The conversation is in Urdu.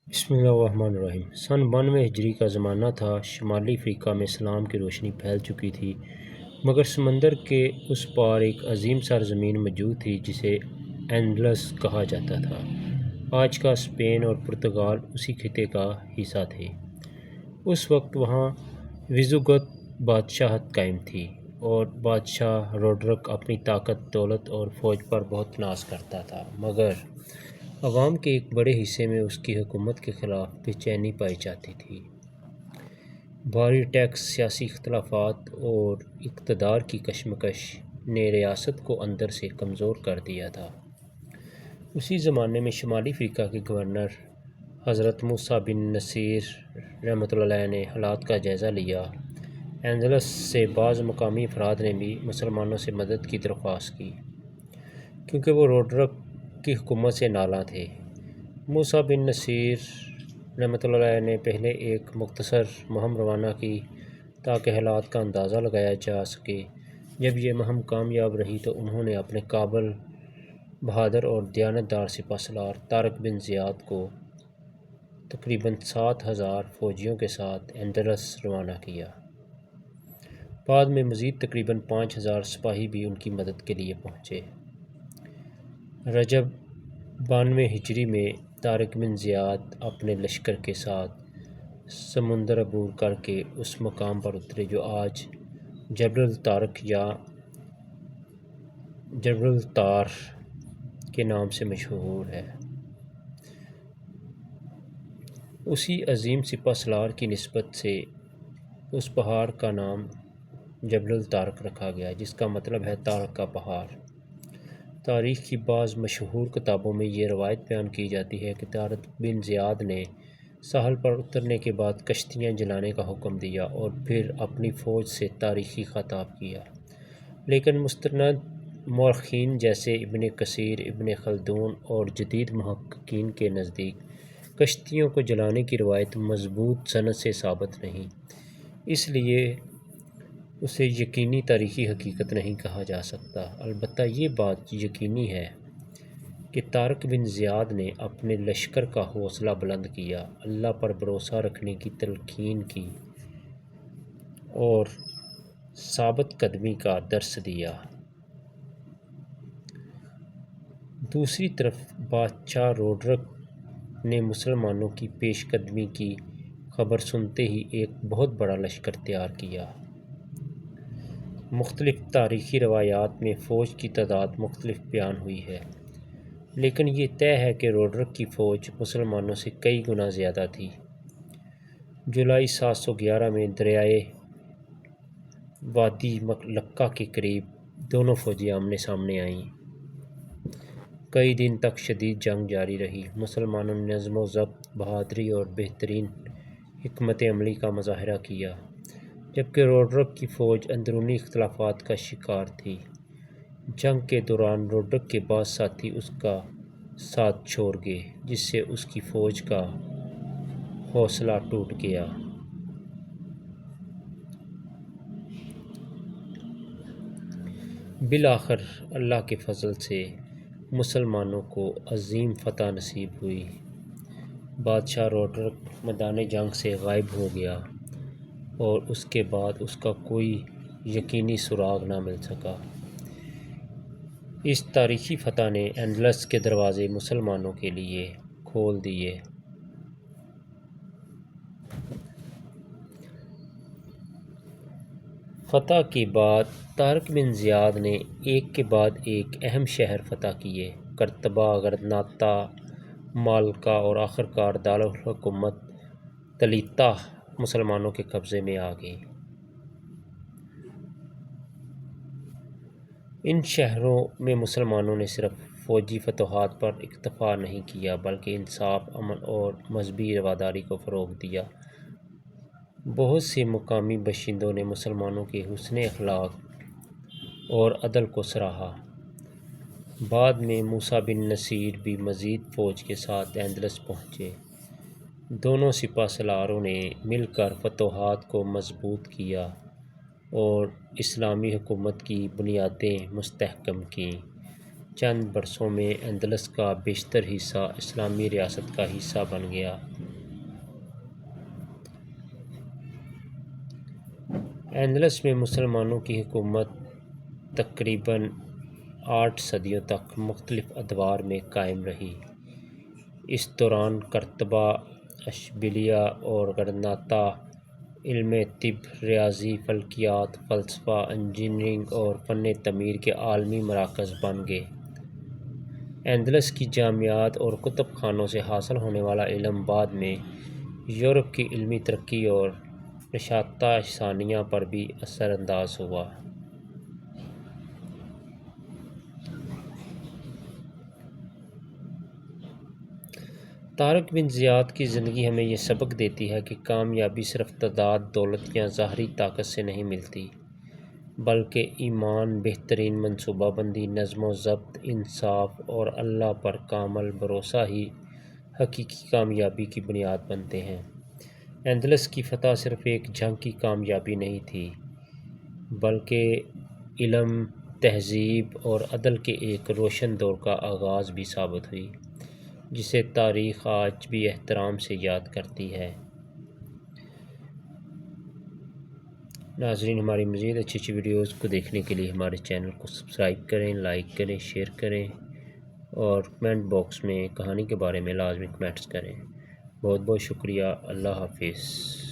بسم اللہ الرحمن الرحیم۔ سن 92 ہجری کا زمانہ تھا۔ شمالی افریقہ میں اسلام کی روشنی پھیل چکی تھی، مگر سمندر کے اس پار ایک عظیم سرزمین موجود تھی جسے اندلس کہا جاتا تھا۔ آج کا اسپین اور پرتگال اسی خطے کا حصہ تھے۔ اس وقت وہاں ویزوگوت بادشاہت قائم تھی اور بادشاہ روڈرک اپنی طاقت، دولت اور فوج پر بہت ناز کرتا تھا، مگر عوام کے ایک بڑے حصے میں اس کی حکومت کے خلاف بے چینی پائی جاتی تھی۔ بھاری ٹیکس، سیاسی اختلافات اور اقتدار کی کشمکش نے ریاست کو اندر سے کمزور کر دیا تھا۔ اسی زمانے میں شمالی افریقہ کے گورنر حضرت موسیٰ بن نصیر رحمۃ اللہ علیہ نے حالات کا جائزہ لیا۔ اندلس سے بعض مقامی افراد نے بھی مسلمانوں سے مدد کی درخواست کی، کیونکہ وہ روڈرک کی حکومت سے نالاں تھے۔ موسیٰ بن نصیر رحمۃ اللہ علیہ نے پہلے ایک مختصر مہم روانہ کی تاکہ حالات کا اندازہ لگایا جا سکے۔ جب یہ مہم کامیاب رہی تو انہوں نے اپنے قابل، بہادر اور دیانتدار سپہ سالار طارق بن زیاد کو تقریباً 7,000 فوجیوں کے ساتھ اندلس روانہ کیا۔ بعد میں مزید تقریباً 5,000 سپاہی بھی ان کی مدد کے لیے پہنچے۔ رجب 92 ہجری میں طارق بن زیاد اپنے لشکر کے ساتھ سمندر عبور کر کے اس مقام پر اترے جو آج جبل الطارق یا جبل الطار کے نام سے مشہور ہے۔ اسی عظیم سپہ سالار کی نسبت سے اس پہاڑ کا نام جبل الطارق رکھا گیا، جس کا مطلب ہے طارق کا پہاڑ۔ تاریخ کی بعض مشہور کتابوں میں یہ روایت بیان کی جاتی ہے کہ طارق بن زیاد نے ساحل پر اترنے کے بعد کشتیاں جلانے کا حکم دیا اور پھر اپنی فوج سے تاریخی خطاب کیا، لیکن مستند مورخین جیسے ابن کثیر، ابن خلدون اور جدید محققین کے نزدیک کشتیوں کو جلانے کی روایت مضبوط سند سے ثابت نہیں، اس لیے اسے یقینی تاریخی حقیقت نہیں کہا جا سکتا۔ البتہ یہ بات یقینی ہے کہ طارق بن زیاد نے اپنے لشکر کا حوصلہ بلند کیا، اللہ پر بھروسہ رکھنے کی تلقین کی اور ثابت قدمی کا درس دیا۔ دوسری طرف بادشاہ روڈرک نے مسلمانوں کی پیش قدمی کی خبر سنتے ہی ایک بہت بڑا لشکر تیار کیا۔ مختلف تاریخی روایات میں فوج کی تعداد مختلف بیان ہوئی ہے، لیکن یہ طے ہے کہ روڈرک کی فوج مسلمانوں سے کئی گنا زیادہ تھی۔ جولائی 711 میں دریائے وادی لقا کے قریب دونوں فوجیں آمنے سامنے آئیں۔ کئی دن تک شدید جنگ جاری رہی۔ مسلمانوں نے نظم و ضبط، بہادری اور بہترین حکمت عملی کا مظاہرہ کیا، جبکہ روڈرک کی فوج اندرونی اختلافات کا شکار تھی۔ جنگ کے دوران روڈرک کے بعض ساتھی اس کا ساتھ چھوڑ گئے، جس سے اس کی فوج کا حوصلہ ٹوٹ گیا۔ بالآخر اللہ کے فضل سے مسلمانوں کو عظیم فتح نصیب ہوئی۔ بادشاہ روڈرک میدان جنگ سے غائب ہو گیا اور اس کے بعد اس کا کوئی یقینی سراغ نہ مل سکا۔ اس تاریخی فتح نے اندلس کے دروازے مسلمانوں کے لیے کھول دیے۔ فتح کے بعد طارق بن زیاد نے ایک کے بعد ایک اہم شہر فتح کیے۔ قرطبہ، غرناطہ، مالکا اور آخرکار دارالحکومت طلیطہ مسلمانوں کے قبضے میں آ گئیں۔ ان شہروں میں مسلمانوں نے صرف فوجی فتوحات پر اکتفا نہیں کیا بلکہ انصاف، امن اور مذہبی رواداری کو فروغ دیا۔ بہت سے مقامی باشندوں نے مسلمانوں کے حسن اخلاق اور عدل کو سراہا۔ بعد میں موسیٰ بن نصیر بھی مزید فوج کے ساتھ اندلس پہنچے۔ دونوں سپہ سالاروں نے مل کر فتوحات کو مضبوط کیا اور اسلامی حکومت کی بنیادیں مستحکم کیں۔ چند برسوں میں اندلس کا بیشتر حصہ اسلامی ریاست کا حصہ بن گیا۔ اندلس میں مسلمانوں کی حکومت تقریباً 8 صدیوں تک مختلف ادوار میں قائم رہی۔ اس دوران قرطبہ، اشبیلیہ اور غرناطہ علم طب، ریاضی، فلکیات، فلسفہ، انجینئرنگ اور فن تعمیر کے عالمی مراکز بن گئے۔ اندلس کی جامعات اور کتب خانوں سے حاصل ہونے والا علم بعد میں یورپ کی علمی ترقی اور نشاط ثانیہ پر بھی اثر انداز ہوا۔ طارق بن زیاد کی زندگی ہمیں یہ سبق دیتی ہے کہ کامیابی صرف تعداد، دولت یا ظاہری طاقت سے نہیں ملتی، بلکہ ایمان، بہترین منصوبہ بندی، نظم و ضبط، انصاف اور اللہ پر کامل بھروسہ ہی حقیقی کامیابی کی بنیاد بنتے ہیں۔ اندلس کی فتح صرف ایک جنگ کی کامیابی نہیں تھی، بلکہ علم، تہذیب اور عدل کے ایک روشن دور کا آغاز بھی ثابت ہوئی، جسے تاریخ آج بھی احترام سے یاد کرتی ہے۔ ناظرین، ہماری مزید اچھی ویڈیوز کو دیکھنے کے لیے ہمارے چینل کو سبسکرائب کریں، لائک کریں، شیئر کریں اور کمنٹ باکس میں کہانی کے بارے میں لازمی کمنٹس کریں۔ بہت بہت شکریہ۔ اللہ حافظ۔